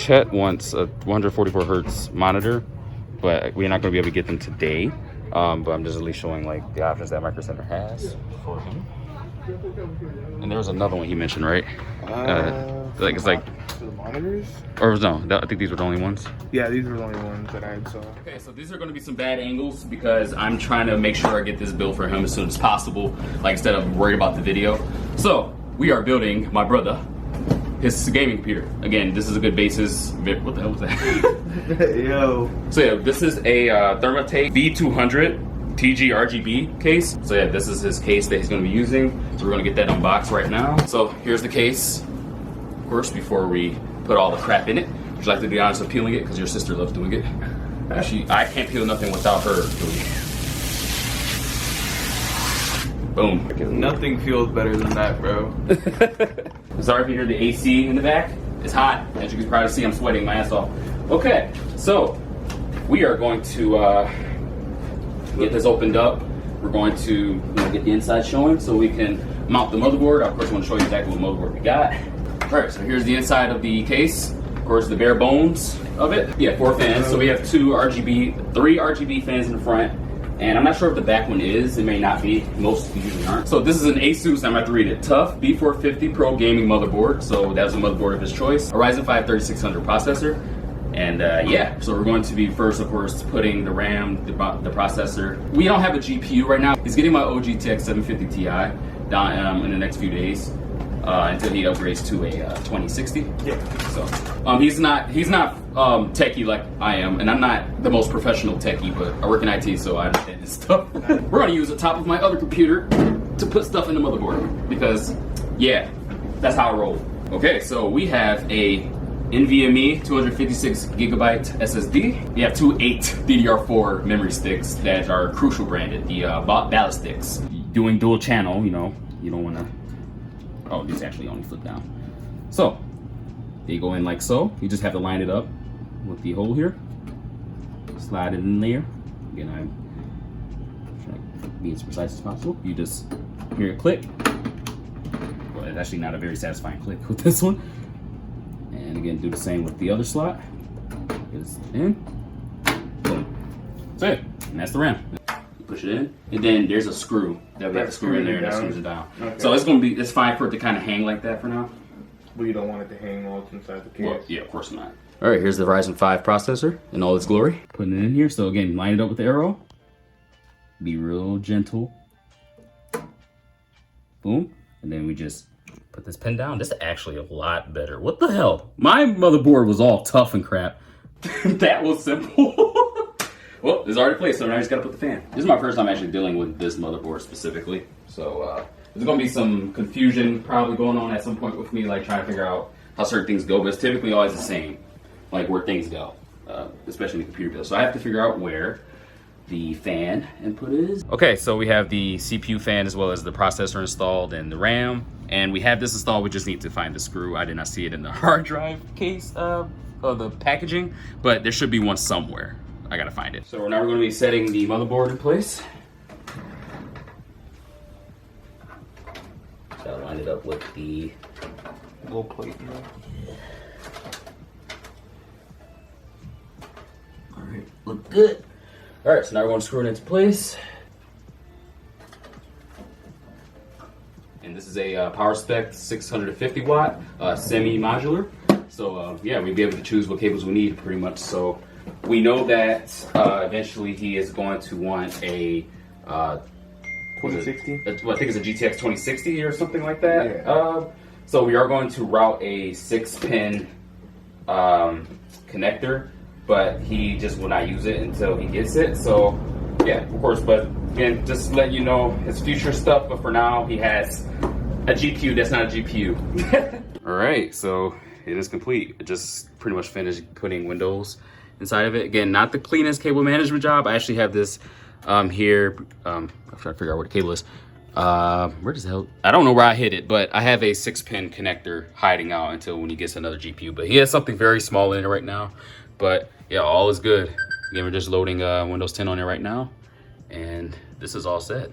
Chet wants a 144 hertz monitor, but we're not going to be able to get them today. But I'm just at least showing like the options that Micro Center has for him. And there was another one he mentioned, right? Like it's like the monitors, or no? I think these were the only ones. Yeah, these were the only ones that I saw. Okay, so these are going to be some bad angles because I'm trying to make sure I get this build for him as soon as possible. Like instead of worried about the video. So we are building my brother his gaming computer. Again, this is a good basis. What the hell was that? Yo. So yeah, this is a Thermaltake V200 TG RGB case. So yeah, this is his case that he's going to be using. So we're going to get that unboxed right now. So here's the case. Of course, before we put all the crap in it, would you like to be honest with peeling it? Because your sister loves doing it. I can't peel nothing without her doing it. Boom. Nothing feels better than that, bro. Sorry if you hear the AC in the back. It's hot. As you can probably see, I'm sweating my ass off. Okay, so we are going to get this opened up. We're going to get the inside showing so we can mount the motherboard. Of course, I want to show you exactly what motherboard we got. All right, so here's the inside of the case. Of course, the bare bones of it. Yeah, 4 fans. So we have 3 RGB fans in the front. And I'm not sure if the back one is. It may not be. Most usually aren't. So this is an ASUS, I'm going to have to read it, Tough B450 Pro gaming motherboard. So that's a motherboard of his choice. A Ryzen 5 3600 processor. And yeah, so we're going to be first, of course, putting the RAM, the processor. We don't have a GPU right now. He's getting my OG GTX 750 Ti down in the next few days. Until he upgrades to a 2060. Yeah. So he's not techie like I am, and I'm not the most professional techie, but I work in IT, so I understand this stuff. We're gonna use the top of my other computer to put stuff in the motherboard because, yeah, that's how I roll. Okay, so we have a NVMe 256 gigabyte SSD. We have 2 8 DDR4 memory sticks that are Crucial branded, the Ballistix. Doing dual channel, you don't want to. Oh, these actually only flip down. So they go in like so. You just have to line it up with the hole here. Slide it in there. Again, I'm trying to be as precise as possible. You just hear it click. Well, it's actually not a very satisfying click with this one. And again, do the same with the other slot. Get it in. Boom. That's it. And that's the RAM. Push it in, and then there's a screw that we have to screw in there that screws it down. Okay. So it's fine for it to kind of hang like that for now. But you don't want it to hang while it's inside the case. Well, yeah, of course not. All right, here's the Ryzen 5 processor in all its glory. Putting it in here. So again, line it up with the arrow. Be real gentle. Boom, and then we just put this pin down. This is actually a lot better. What the hell? My motherboard was all tough and crap. That was simple. Well, it's already placed, so now I just gotta put the fan. This is my first time actually dealing with this motherboard specifically. So there's gonna be some confusion probably going on at some point with me, like trying to figure out how certain things go, but it's typically always the same, like where things go, especially in the computer build. So I have to figure out where the fan input is. Okay, so we have the CPU fan as well as the processor installed and the RAM, and we have this installed. We just need to find the screw. I did not see it in the hard drive case of the packaging, but there should be one somewhere. I gotta find it. So now we're gonna be setting the motherboard in place. Gotta line it up with the little plate here. All right, look good. All right, so now we're gonna screw it into place. And this is a PowerSpec 650 watt semi-modular. So yeah, we'll be able to choose what cables we need pretty much. So we know that eventually he is going to want a 2060. Well, I think it's a GTX 2060 or something like that. Yeah. So we are going to route a 6-pin connector, but he just will not use it until he gets it. So yeah, of course. But again, just to let you know his future stuff. But for now, he has a GPU that's not a GPU. All right, so it is complete. It just pretty much finished putting Windows inside of it. Again, not the cleanest cable management job. I actually have this here. I'm trying to figure out where the cable is. Where does the hell? I don't know where I hid it, but I have a 6-pin connector hiding out until when he gets another GPU. But he has something very small in it right now. But yeah, all is good. Again, we're just loading Windows 10 on it right now, and this is all set.